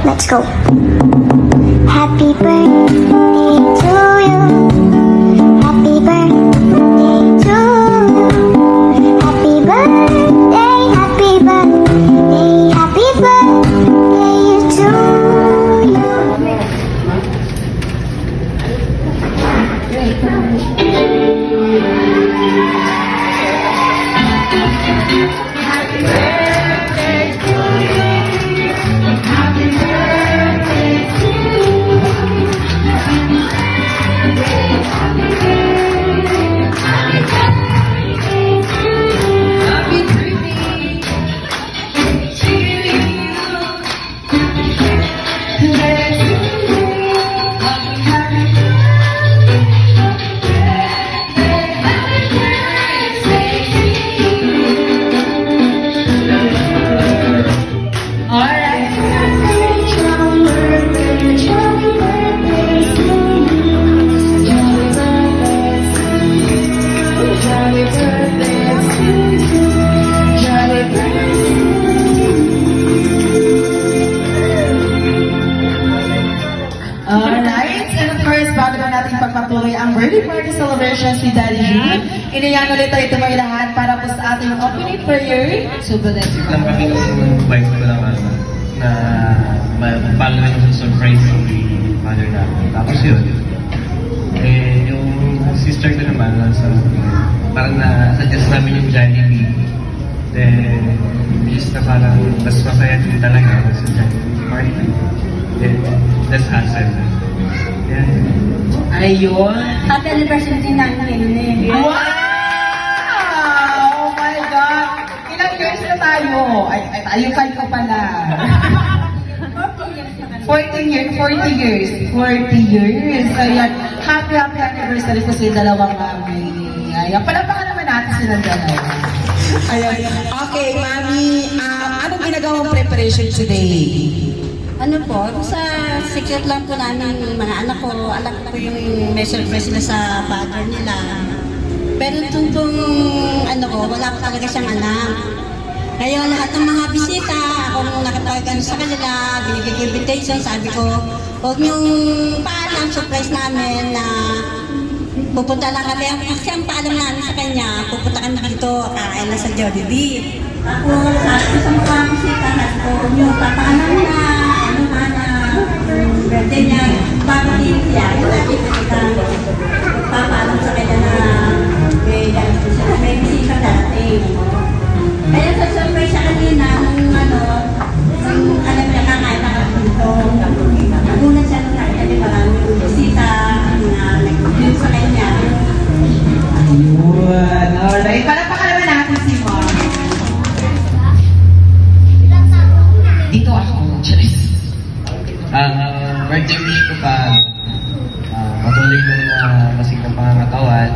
Let's go. Happy birthday to you. Happy birthday to you. Happy birthday, happy birthday, happy birthday to you. Alright, and of course, bago na natin pagpatuloy ang birthday party celebration si Daddy G, inayan ulit tayo ito mga lahat para po sa ating opening prayer. So, let's go. Lang kami ng wife ko lang na paano na yung surprise si mother namin. Tapos yun, eh, yung sister ko naman, parang na-suggest namin yung Jollibee. Then, just na parang mas masaya din talaga sa Jollibee party. Then, that's hassle. Yan. Ayun. Happy anniversary din namin ngayon eh. Wow! Oh my God! Ilang years na tayo? Ay, tayo kayo pala. 40 years. Ayan. Happy anniversary po sa dalawang mami. Ayan. Palapakan naman natin silang dalawa. Ayan. Okay, mami. Anong ginagawang preparation today? Ano po, sa secret lang po namin mga anak ko, alam ko yung may surprise sila sa father nila. Pero itong ano ko, wala ko talaga siyang anak. Ngayon, lahat ng mga bisita, ako nung nakapag sa kanila, binigay invitation, sabi ko, huwag niyong paalam, surprise namin na pupunta lang kami. Kasi ang paalam namin sa kanya, pupunta kami dito, kakain na sa Jollibee. Tapos, sabi ko sa mga bisita, sabi ko, huwag niyong papaalam na, ano na, birthday niya, bago din siya, sabi ko kita, papaalam sa kanya na, may bisita dati. Kaya sa surprise siya kanina, nung alam niya kakain na kami dito, nagulat siya nung nakita niya maraming bisita na nag-dun sa kanya. Ayun. Alright. Palapakan naman natin si Mom. Dito ako. Charis. Birthday wish ko pa, patuloy ko na masiglang pangangatawan,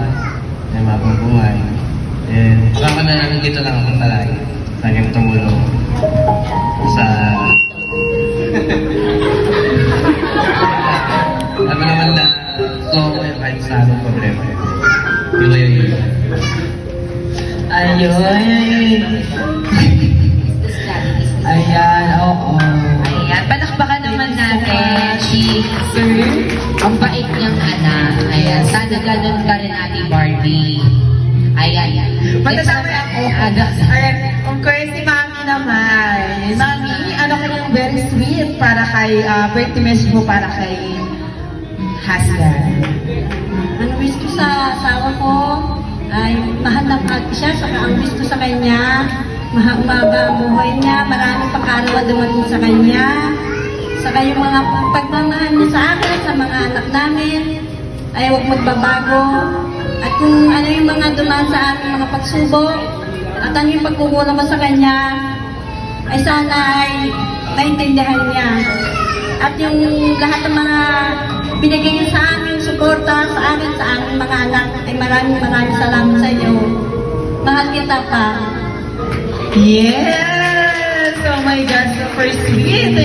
na mabubuhay. And baka na nandito lang akong talay. Laging tumulong sa... Ano naman na solve ko yung kahit sa anong problema. Yun. Ayun. Ayan, oo. Ayan, palakpakan naman natin si Sir, ang bait niyang anak. Ayan, sana ganun ka rin, Ate Barbie. Ayan. Pagkasama ako. Ayan, of course, si Mami naman. Mami, ano kayong very sweet para kay, birthday message mo para kay husband. Ang wish ko sa asawa ko ay mahal na mahal ko siya. Saka ang wish ko sa kanya, mahaba ang buhay niya, maraming pangkarawan dumating sa kanya. Saka yung mga pagmamahal niya sa akin, sa mga anak namin, ay huwag magbabago. At kung ano yung mga dumaan sa aking mga pagsubok, at ano yung pagkukulang ko sa kanya, ay sana ay maintindihan niya. At yung lahat ng mga binigay niyo sa amin, suporta sa amin, sa aming mga anak, ay maraming salamat sa iyo. Mahal kita pa. Yes! Oh my God, super sweet.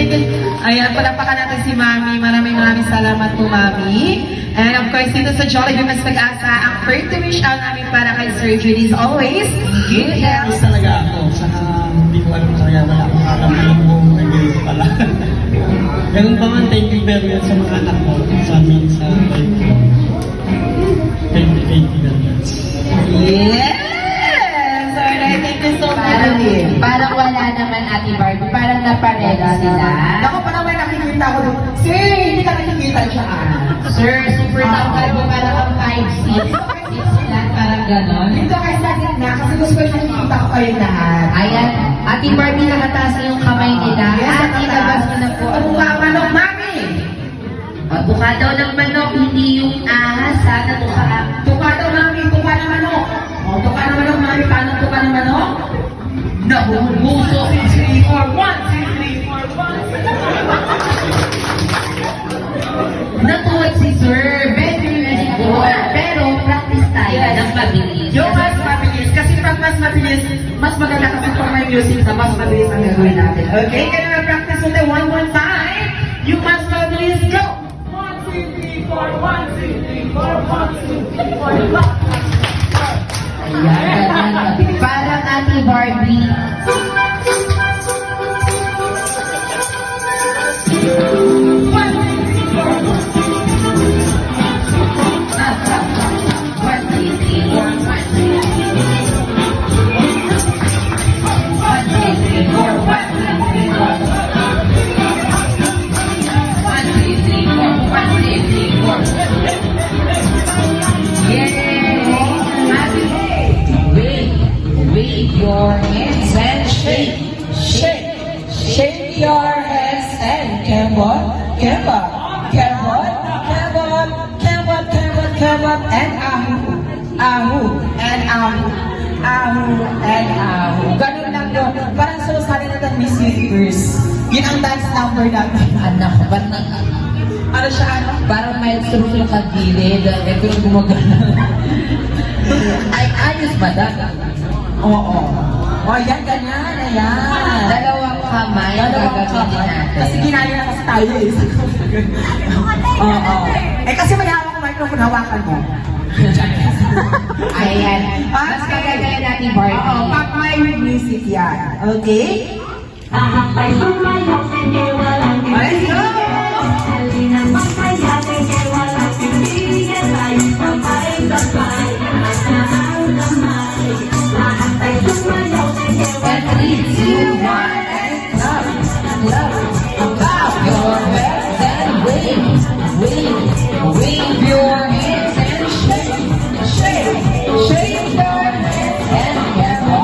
Ayan, palapakan natin si Mami. Maraming salamat po, Mami. And of course, dito sa Jollibee Mas Pag-asa, ang birthday wish out namin para kay Sir Judy is always good health. Talaga ako, saka hindi ko alam talaga, wala akong alam na yung buong pala. Meron pa man, thank you very much sa mga anak ko sa amin sa 2020 na yan. Yes! Alright, thank you so much. Parang wala naman Ate Barbie, parang naparela sila. Ako pa naman nakikita ko doon. Sir, hindi ka nakikita dyan. Sir, super tangkad mo, parang ang 5'6". 6 lang, parang ganon. Dito kayo sa gitna kasi gusto ko nakikita ko kayo lahat. Ayan, Ate Barbie, nakataas na yung kamay nila. At ilabas mo na po ang Mukha manok, mami! Tuka daw ng manok, hindi yung ahas. Sana tuka. Tuka daw, mami. Tuka na manok. O, tuka na manok, mami. Paano tuka na manok? Nahuhuso. 6, 3, 4, 1, 6, 3, 4, 1. Natuwad si Sir. Very, very good. Pero practice tayo ng mabilis. Yung mas mabilis. Kasi pag mas mabilis, mas maganda kasi pag may music na mas mabilis ang gagawin natin. Okay? Kaya na practice mo tayo 1, 1 time. You must mabilis. Go! 1, 2, 3, 4, 1, 2, 3, 4, 1, 2, 3, 4, 1. Ayan, ganyan mabilis. Parang Ate Barbie. Wave your hands and shake. Shake. Shake your hands and kebab, kebab, kebab, kebab, kebab, kebab, kebab, and ahu, ahu, and ahu, ahu, and ahu. Ganun lang yun. Parang sumasali na ng Miss Universe. Yun ang dance number natin. Anak, ba't na... Ano siya, ano? Parang may sulok ka gilid. Ito yung gumagana. Ay, ayos ba da? Oo. O, yan, ganyan, ayan. Dalawang kamay ang gagamitin natin. Kasi ginaya na kasi tayo eh. Oo. Eh kasi may hawak ko microphone, hawakan mo. Ayan. Mas magagaya natin, Barbie. Oo, pop my music yan. Okay? Let's go! And 3, 2, 1, and love. Bow your heads and wave your hands and shake. Shake your hands and careful.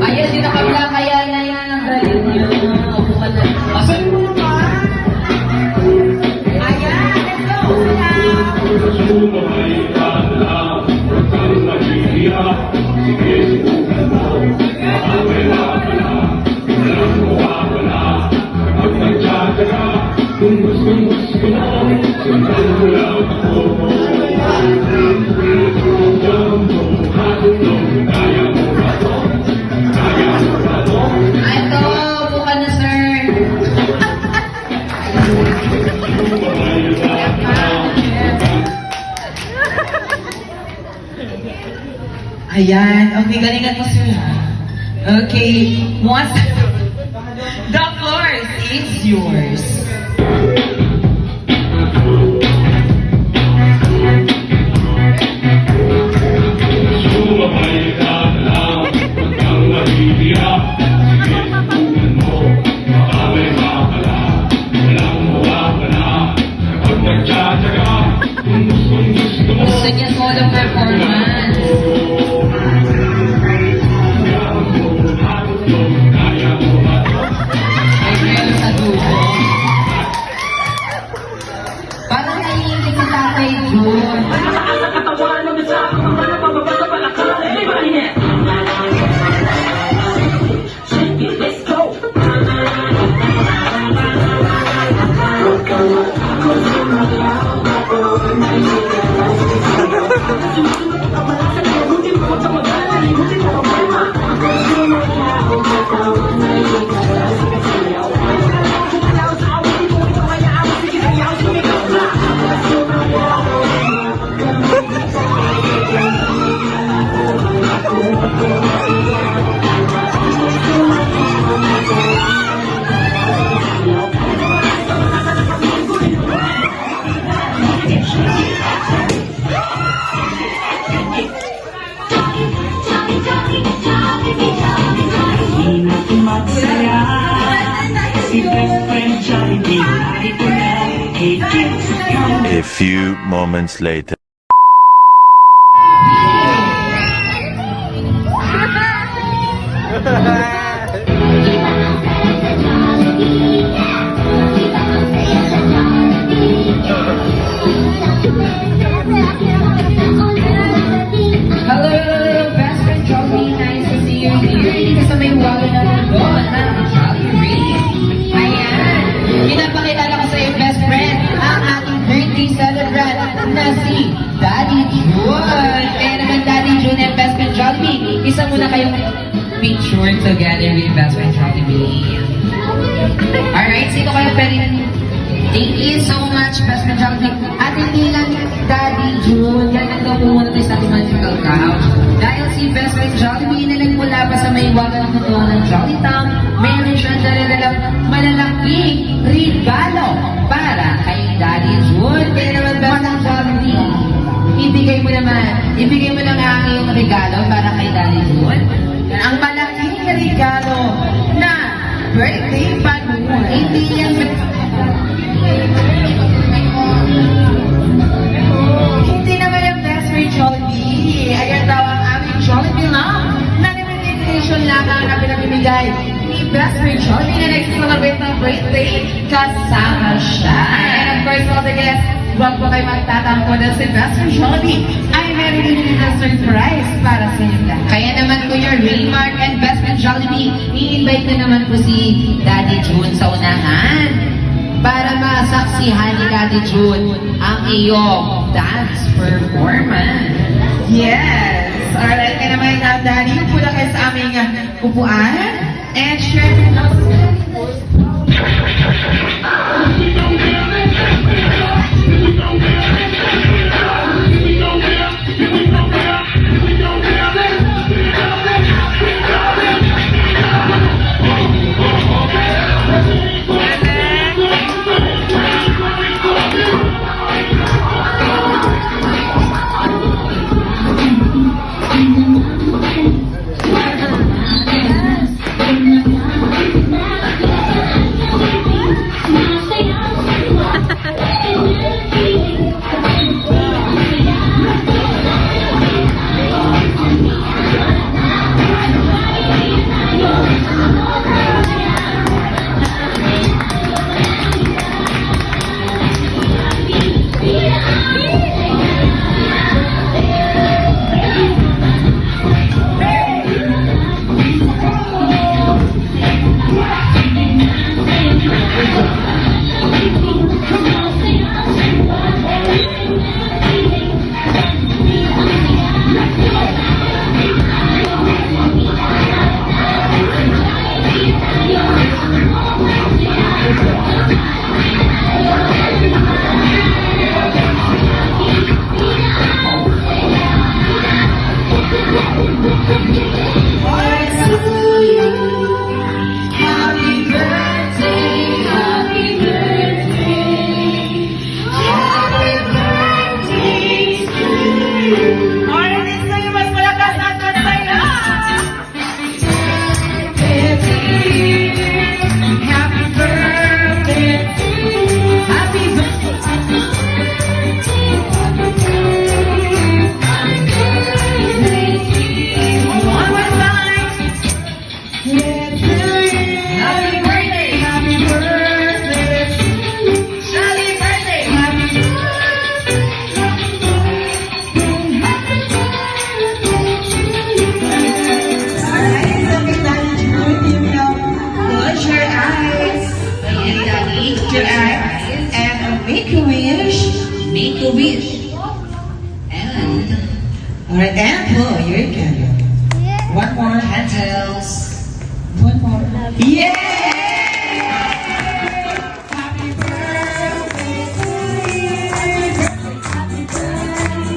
Ayun, di nakabla kaya na yan ang galing niyo. Ayan, let's go! Ito, buka na, sir. Ayan. Okay, galingan mo sir ha. Okay. Once the floor is yours. Sumabay ka na lang, huwag kang mahihiya. Sige, few moments later. Hello, best friend Jollibee. Nice to see you here. Dito sa may waga na mundo ng Jollibee. Ayan. Pinapakilala ko sa iyo, best friend, ang ating birthday celebrant na si Daddy June. Kaya naman, Daddy June and best friend Jollibee, isa muna kayong picture together with best friend Jollibee. Alright, sino kayo pwede? Thank you so much, best friend Jollibee. At hindi lang Daddy June, yan daw po muna tayo sa ating magical couch. Dahil si best friend Jollibee inalag mula pa sa may waga ng mundo ng Jolly Town, mayroon siyang dala-dalang malalaking regalo para kay Daddy June. Kaya naman, best friend Jollibee, ibigay mo lang ang iyong regalo para kay Daddy June. Ang malaking regalo na birthday balloon. Hindi yan Hindi naman yung best friend Jollibee. Ayan daw ang aming Jollibee lang na limited edition lamang na pinamimigay ni best friend Jollibee na nag-celebrate ng birthday kasama siya. And of course, all the guests, huwag po kayo magtatampo na si best friend Jollibee ay meron din na surprise para sa inyo lahat. Kaya naman po yung Raymark and best friend Jollibee, i-invite na naman po si Daddy June sa unahan para masaksihan ni Daddy June ang iyong dance performance. Yes! Alright, kaya naman Daddy, upo na kayo sa aming upuan and share with us. Make a wish. And Alright, and blow your candle. One more. candles. One more. Yeah! Happy birthday to you. Happy birthday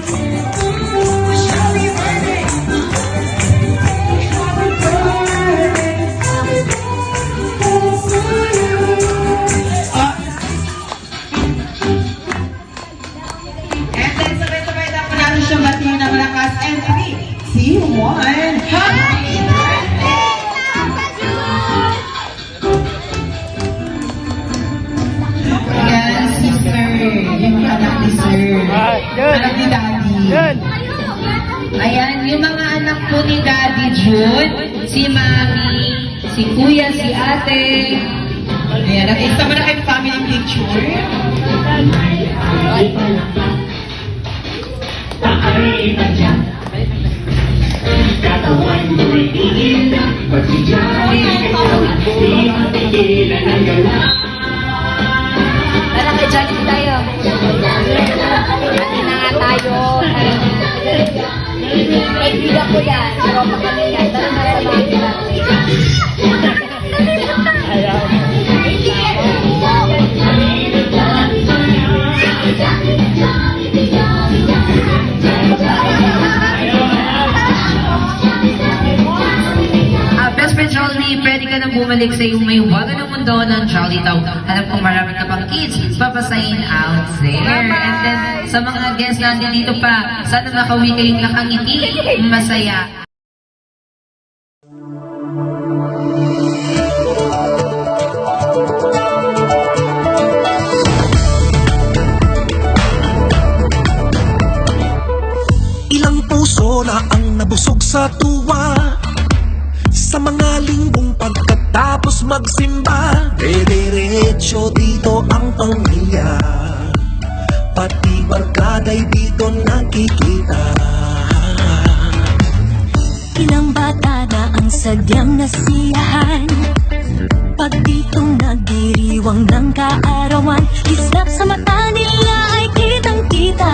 to you. Happy birthday. Happy birthday to you. And then sabay-sabay na po natin siyang batiin ng malakas. And 3, 2, 1. Happy birthday, Papa June! si Mami, si Kuya, si Ate. Ayan, at isa mo na kayo family picture. Tara kay Johnny tayo. Ate na nga tayo. Kaibigan ko yan. Tropa kami yan. Tara na sa mga Best friend Jolly, pwede ka nang bumalik sa iyong may waga ng mundo ng Jolly Town. Alam kong marami ka pang kids, papasayin out there. And then, sa mga guests natin dito pa, sana nakauwi kayong nakangiti, masaya. Ilang puso na ang nabusog sa tuwa sa mga linggong pagkatapos magsimba. Diretso dito ang pamilya, pati barkada'y dito nakikita. Ilang bata na ang sadyang nasiyahan pag dito nagdiriwang ng kaarawan. Islap sa mata nila ay kitang-kita,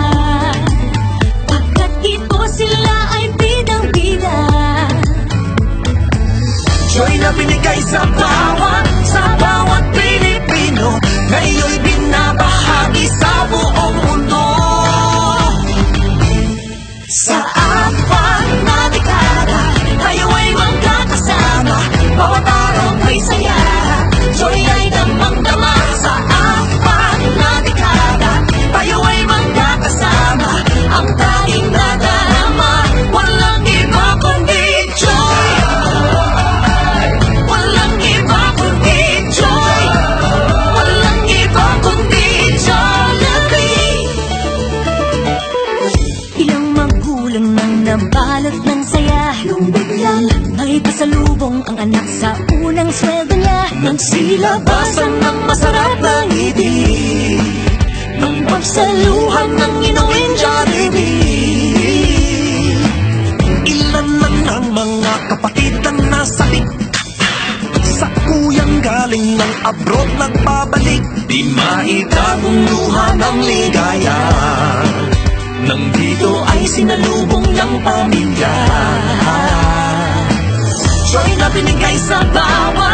pagkat dito sila ay bidang-bida. Joy na binigay sa bawat Pilipino, ngayon'y binabahagi sa buong mundo. Sa apat na dekada, tayo ay magkakasama, bawat araw may saya, joy ay damang-dama. Sa apat na dekada, tayo ay magkakasama, ang tanging nadarama, walang iba kundi joy. Walang iba kundi joy, walang iba kundi Jollibee. Ilang magulang nang nabalot ng saya nung biglang may pasalubong ang anak sa unang sweldo niya. Nagsilabasan ng masarap na ngiti, ng pagsaluhan ng inuwing Jollibee. Ilan man ang mga kapatid ang nasalik, sa kuyang galing ng abroad nagbabalik, di maitagong luha ng ligaya, nang dito ay sinalubong ng pamilya. Joy na binigay sa bawat